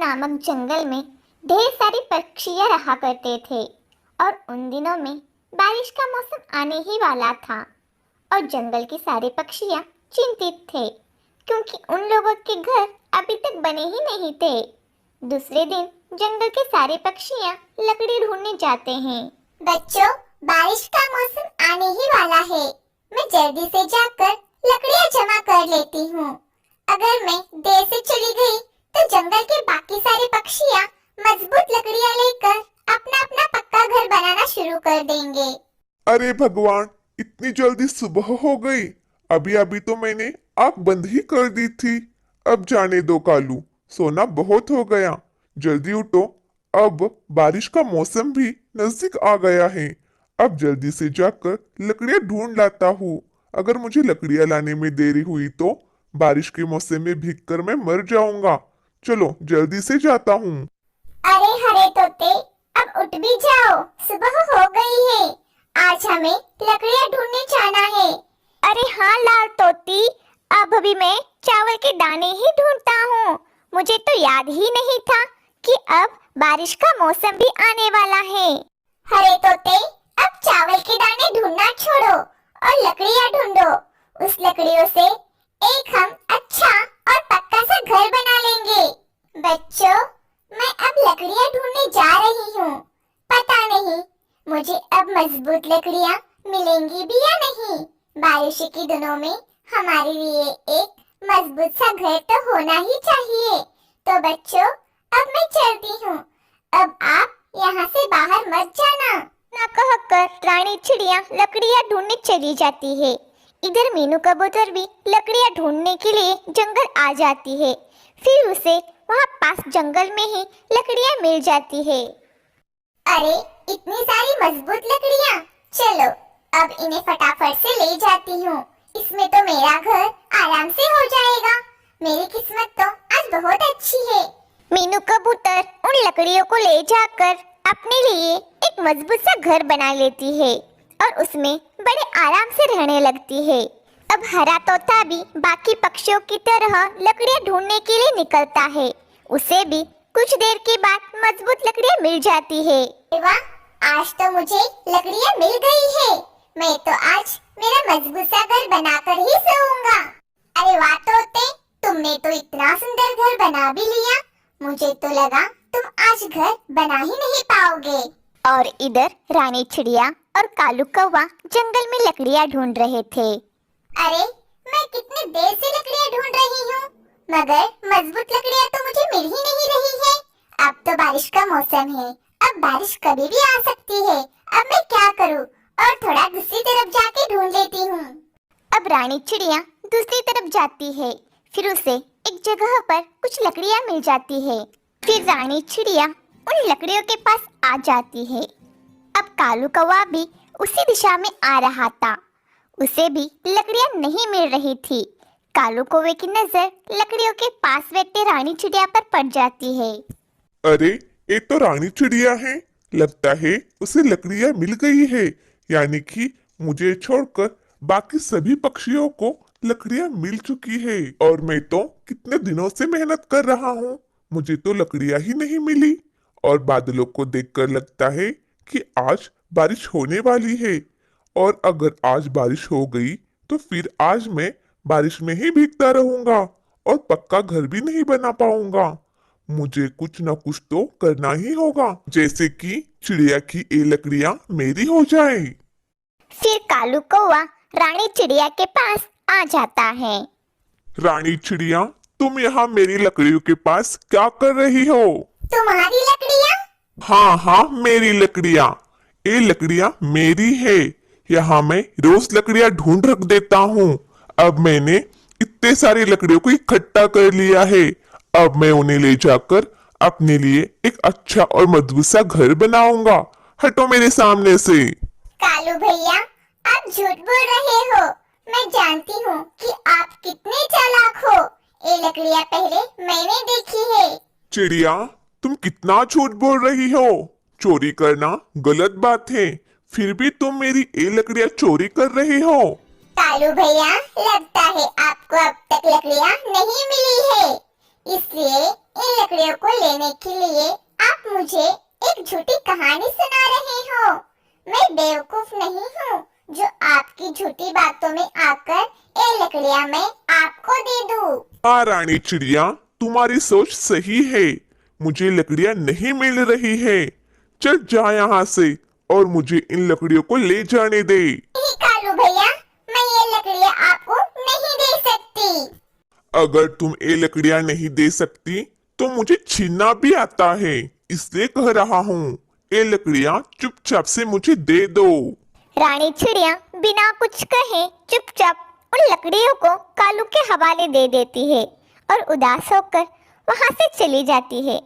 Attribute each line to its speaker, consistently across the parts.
Speaker 1: नामक जंगल में ढेर सारी पक्षियां रहा करते थे और उन दिनों में बारिश का मौसम आने ही वाला था और जंगल के सारे पक्षियां चिंतित थे क्योंकि उन लोगों के घर अभी तक बने ही नहीं थे। दूसरे दिन जंगल के सारे पक्षियां लकड़ी ढूंढने जाते हैं।
Speaker 2: बच्चों, बारिश का मौसम आने ही वाला है। मैं जल्दी से जाकर लकड़ियां जमा कर लेती हूँ। अगर मैं देर से चली गई तो जंगल के बाकी सारे पक्षियां मजबूत लकड़ियां लेकर अपना अपना पक्का घर बनाना शुरू कर देंगे।
Speaker 3: अरे भगवान, इतनी जल्दी सुबह हो गई। अभी अभी तो मैंने आंख बंद ही कर दी थी। अब जाने दो कालू, सोना बहुत हो गया। जल्दी उठो, अब बारिश का मौसम भी नजदीक आ गया है। अब जल्दी से जाकर लकड़ियां ढूंढ लाता हूँ। अगर मुझे लकड़ियां लाने में देरी हुई तो बारिश के मौसम में भीगकर मैं मर जाऊंगा। चलो जल्दी से जाता हूँ।
Speaker 2: अरे हरे तोते, अब उठ भी जाओ, सुबह हो गई है। आज हमें लकड़ियां ढूंढने जाना है।
Speaker 1: अरे हाँ लाल तोती, अब भी मैं चावल के दाने ही ढूंढता हूँ। मुझे तो याद ही नहीं था कि अब बारिश का मौसम भी आने वाला है।
Speaker 2: हरे तोते, अब चावल के दाने ढूंढना छोड़ो और लकड़ियां ढूंढो। उस लकड़ियों से एक हम अच्छा और पक्का सा घर बना लेंगे। बच्चों, मैं अब लकड़ियां ढूंढने जा रही हूँ। पता नहीं मुझे अब मजबूत लकड़ियां मिलेंगी भी या नहीं। बारिश के दिनों में हमारे लिए एक मजबूत सा घर तो होना ही चाहिए। तो बच्चों, अब मैं चलती हूँ। अब आप यहाँ से बाहर मत जाना।
Speaker 1: ना कहकर रानी चिड़िया लकड़ियां ढूंढने चली जाती है। इधर मीनू कबूतर भी लकड़ियां ढूंढने के लिए जंगल आ जाती है। फिर उसे वहाँ पास जंगल में ही लकड़ियां मिल जाती है।
Speaker 2: अरे इतनी सारी मजबूत लकड़ियाँ, चलो अब इन्हें फटाफट से ले जाती हूँ। इसमें तो मेरा घर आराम से हो जाएगा। मेरी किस्मत तो आज बहुत अच्छी है।
Speaker 1: मीनू कबूतर उन लकड़ियों को ले जाकर अपने लिए एक मजबूत सा घर बना लेती है और उसमें बड़े आराम से रहने लगती है। अब हरा तोता भी बाकी पक्षियों की तरह लकड़ियां ढूंढने के लिए निकलता है। उसे भी कुछ देर के बाद मजबूत लकड़ियां मिल जाती है।
Speaker 2: वाह, आज तो मुझे लकड़ियाँ मिल गई है। मैं तो आज मेरा मजबूत सा घर बनाकर ही सोऊंगा। अरे वाह तोते, तुमने तो इतना सुंदर घर बना भी लिया। मुझे तो लगा तुम आज घर बना ही नहीं पाओगे।
Speaker 1: और इधर रानी चिड़िया और कालू कौवा जंगल में लकड़ियां ढूंढ रहे थे।
Speaker 2: अरे मैं कितनी देर से लकड़ियाँ ढूंढ रही हूँ, मगर मजबूत लकड़ियाँ तो मुझे मिल ही नहीं रही है। अब तो बारिश का मौसम है, अब बारिश कभी भी आ सकती है। अब मैं क्या करूँ? और थोड़ा दूसरी तरफ जाके ढूंढ लेती हूँ।
Speaker 1: अब रानी चिड़िया दूसरी तरफ जाती है। फिर उसे एक जगह पर कुछ लकड़ियां मिल जाती है। फिर रानी चिड़िया उन लकड़ियों के पास आ जाती है। अब कालू कौवा भी उसी दिशा में आ रहा था। उसे भी लकड़ियां नहीं मिल रही थी। कालू कौवे की नजर लकड़ियों के पास बैठे रानी चिड़िया पर पड़ जाती है।
Speaker 3: अरे ये तो रानी चिड़िया है। लगता है उसे लकड़ियां मिल गई है, यानी कि मुझे छोड़कर बाकी सभी पक्षियों को लकड़ियां मिल चुकी है। और मैं तो कितने दिनों से मेहनत कर रहा हूँ, मुझे तो लकड़ियां ही नहीं मिली। और बादलों को देखकर लगता है कि आज बारिश होने वाली है। और अगर आज बारिश हो गई तो फिर आज मैं बारिश में ही भीगता रहूंगा और पक्का घर भी नहीं बना पाऊंगा। मुझे कुछ न कुछ तो करना ही होगा, जैसे कि चिड़िया की ये लकड़ियां मेरी हो जाए।
Speaker 1: फिर कालू कौवा रानी चिड़िया के पास आ जाता है।
Speaker 3: रानी चिड़िया, तुम यहाँ मेरी लकड़ियों के पास क्या कर रही हो?
Speaker 2: तुम्हारी लकड़ियाँ?
Speaker 3: हाँ हाँ, मेरी लकड़ियाँ। ये लकड़ियाँ मेरी है। यहाँ मैं रोज लकड़ियाँ ढूंढ रख देता हूँ। अब मैंने इतने सारी लकड़ियों को इकट्ठा कर लिया है। अब मैं उन्हें ले जाकर अपने लिए एक अच्छा और मजबूत सा घर बनाऊंगा। हटो मेरे सामने से।
Speaker 2: कालू भैया, आप झूठ बोल रहे हो। मैं जानती हूँ कि आप कितने चालाक हो। ये लकड़ियाँ पहले मैंने देखी है।
Speaker 3: चिड़िया, तुम कितना झूठ बोल रही हो। चोरी करना गलत बात है, फिर भी तुम मेरी ये लकड़ियाँ चोरी कर रहे हो।
Speaker 2: कालू भैया, लगता है आपको अब तक लकड़ियाँ नहीं मिली है। इसलिए इन लकड़ियों को लेने के लिए आप मुझे एक झूठी कहानी सुना रहे हो। मैं बेवकूफ नहीं हूँ जो आपकी झूठी बातों में आकर ये लकड़ियाँ मैं आपको दे दूँ।
Speaker 3: हाँ रानी चिड़िया, तुम्हारी सोच सही है। मुझे लकड़ियाँ नहीं मिल रही है। चल जा यहाँ से और मुझे इन लकड़ियों को ले जाने दे।
Speaker 2: नहीं कालू भैया, मैं ये लकड़ियाँ आपको नहीं दे सकती।
Speaker 3: अगर तुम ये लकड़ियाँ नहीं दे सकती तो मुझे छीनना भी आता है, इसलिए कह रहा हूँ ये लकड़ियाँ चुपचाप से मुझे दे दो।
Speaker 1: रानी चिड़िया बिना कुछ कहे चुपचाप उन लकड़ियों को कालू के हवाले दे देती है और उदास होकर वहां से चली जाती है।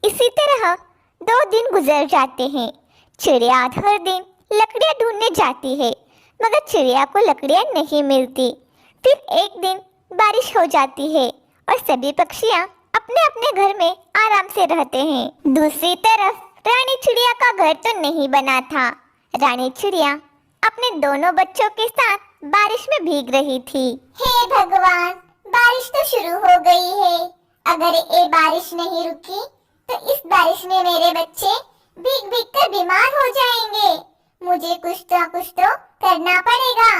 Speaker 1: इसी तरह 2 दिन गुजर जाते हैं। चिड़िया हर दिन लकड़ियां ढूंढने जाती है, मगर चिड़िया को लकड़ियां नहीं मिलती। फिर एक दिन बारिश हो जाती है और सभी पक्षियां अपने अपने घर में आराम से रहते हैं। दूसरी तरफ रानी चिड़िया का घर तो नहीं बना था। रानी चिड़िया अपने दोनों बच्चों के साथ बारिश में भीग रही थी।
Speaker 2: हे भगवान, बारिश तो शुरू हो गई है। अगर ये बारिश नहीं रुकी तो इस बारिश में मेरे बच्चे भीग भीग कर बीमार हो जाएंगे। मुझे कुछ तो करना पड़ेगा।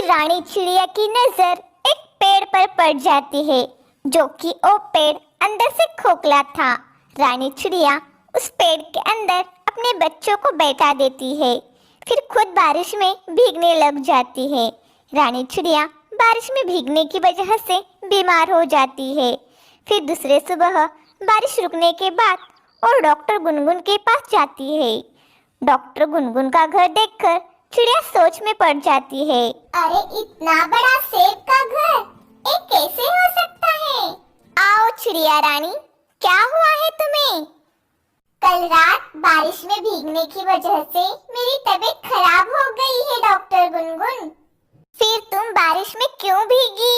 Speaker 1: रानी चिड़िया की नजर एक पेड़ पर पड़ जाती है, जो कि वो पेड़ अंदर से खोखला था। रानी चिड़िया उस पेड़ के अंदर अपने बच्चों को बैठा देती है, फिर खुद बारिश में भीगने लग जाती है। रानी चिड़िया बारिश में भीगने की वजह से बीमार हो जाती है। फिर दूसरे सुबह बारिश रुकने के बाद और डॉक्टर गुनगुन के पास जाती है। डॉक्टर गुनगुन का घर देखकर चिड़िया सोच में पड़ जाती है।
Speaker 2: अरे इतना बड़ा सेब का घर, ये कैसे हो सकता है?
Speaker 1: आओ चिड़िया रानी, क्या हुआ है तुम्हें?
Speaker 2: कल रात बारिश में भीगने की वजह से मेरी तबीयत खराब हो गई है डॉक्टर गुनगुन।
Speaker 1: फिर तुम बारिश में क्यों भीगी?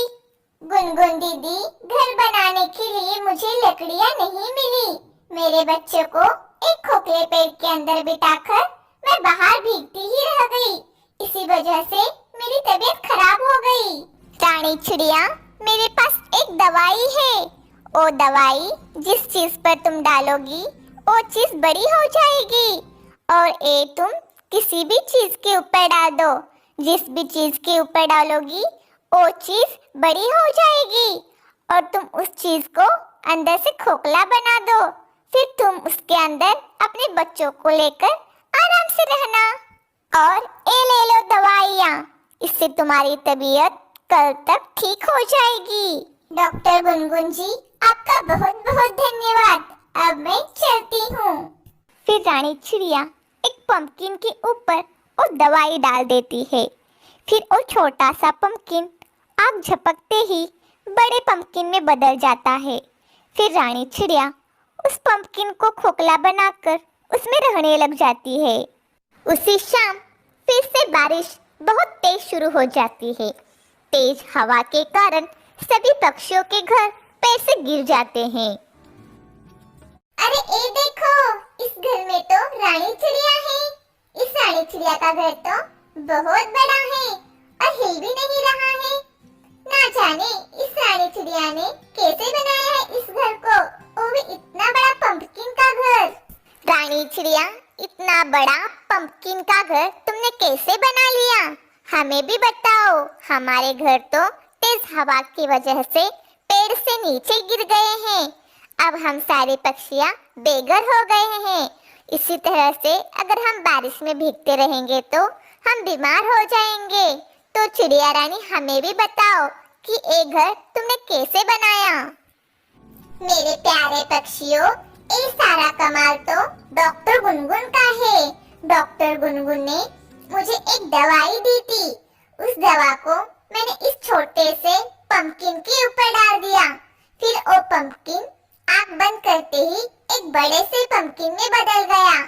Speaker 2: गुनगुन दीदी, घर बनाने के लिए मुझे लकड़ियाँ नहीं मिली। मेरे बच्चों को एक खोखले पेड़ के अंदर बिठाकर मैं बाहर भीगती ही रह गई। इसी वजह से मेरी तबीयत खराब हो गई।
Speaker 1: रानी चिड़िया, मेरे पास एक दवाई है। वो दवाई जिस चीज पर तुम डालोगी वो चीज बड़ी हो जाएगी, और ये तुम किसी भी चीज के ऊपर डाल दो। जिस भी चीज के ऊपर डालोगी वो चीज बड़ी हो जाएगी, और तुम उस चीज को अंदर से खोखला बना दो। फिर तुम उसके अंदर अपने बच्चों को लेकर आराम से रहना। और ये ले लो दवाइयाँ, इससे तुम्हारी तबीयत कल तक ठीक हो जाएगी।
Speaker 2: डॉक्टर गुनगुन जी, आपका बहुत बहुत धन्यवाद। अब मैं चलती हूँ।
Speaker 1: फिर रानी चिड़िया एक पंपकिन के ऊपर वो दवाई डाल देती है। फिर वो छोटा सा पंपकिन आग झपकते ही बड़े पंपकिन में बदल जाता है। फिर रानी चिड़िया उस पंपकिन को खोखला बनाकर उसमें रहने लग जाती है। उसी शाम फिर से बारिश बहुत तेज शुरू हो जाती है। तेज हवा के कारण सभी पक्षियों के घर पेड़ से गिर जाते हैं।
Speaker 2: अरे ये देखो, इस घर में तो रानी चिड़िया है। इस रानी चिड़िया का घर तो बहुत बड़ा है और हिल भी नहीं रहा है। ना जाने इस रानी चिड़िया ने कैसे बनाया है इस घर को, वो भी इतना बड़ा पंपकिन का घर।
Speaker 1: रानी चिड़िया, इतना बड़ा पंपकिन का घर तुमने कैसे बना लिया? हमें भी बताओ। हमारे घर तो तेज हवा की वजह से पेड़ से नीचे गिर गए हैं। अब हम सारे पक्षियाँ बेघर हो गए हैं। इसी तरह से अगर हम बारिश में भीगते रहेंगे तो हम बीमार हो जाएंगे। तो चिड़िया रानी, हमें भी बताओ कि ये घर तुमने कैसे बनाया?
Speaker 2: मेरे प्यारे पक्षियों, ये सारा कमाल तो डॉक्टर गुनगुन का है। डॉक्टर गुनगुन ने मुझे एक दवाई दी थी। उस दवा को मैंने इस छोटे से पंपकिन के ऊपर डाल दिया। फिर वो पंपकिन आग बंद करते ही एक बड़े से पंपकिन में बदल गया।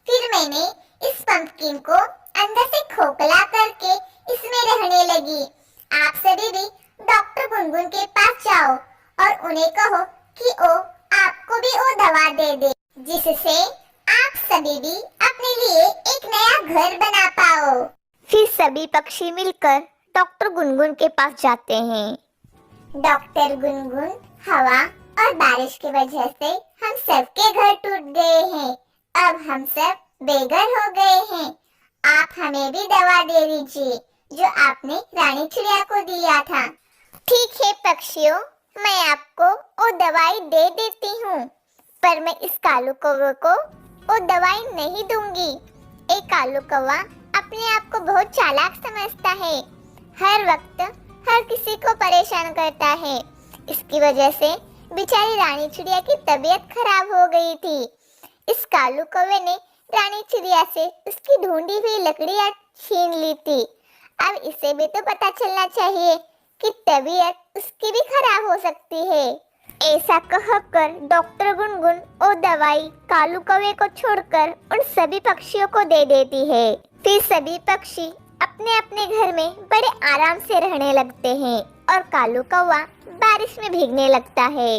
Speaker 2: फिर मैंने इस पंपकिन को अंदर से खोखला करके इसमें रहने लगी। आप सभी भी डॉक्टर गुनगुन के पास जाओ और उन्हें कहो कि वो आपको भी वो दवा दे दे, जिससे आप सभी भी अपने लिए एक नया घर बना पाओ।
Speaker 1: फिर सभी पक्षी मिलकर डॉक्टर गुनगुन के पास जाते हैं।
Speaker 2: डॉक्टर गुनगुन हवा और और बारिश की वजह से हम सबके घर टूट गए हैं। अब हम सब बेघर हो गए हैं। आप हमें भी दवा दे दीजिए जो आपने रानी चिड़िया को दिया था।
Speaker 1: ठीक है पक्षियों, मैं आपको वो दवाई दे देती हूँ, पर मैं इस कालू कौवे को वो दवाई नहीं दूंगी। एक कालू कौवा अपने आप को बहुत चालाक समझता है, हर वक्त हर किसी को परेशान करता है। इसकी वजह से बेचारी रानी चिड़िया की तबीयत खराब हो गई थी। इस कालू कौवे ने रानी चिड़िया से उसकी ढूंढी हुई लकड़ियां छीन ली थी। अब इसे भी तो पता चलना चाहिए कि तबीयत उसकी भी खराब हो सकती है। ऐसा कहकर डॉक्टर गुनगुन वो दवाई कालू कौवे को छोड़कर उन सभी पक्षियों को दे देती है। फिर सभी पक्षी अपने अपने घर में बड़े आराम से रहने लगते हैं और कालू कौवा बारिश में भीगने लगता है।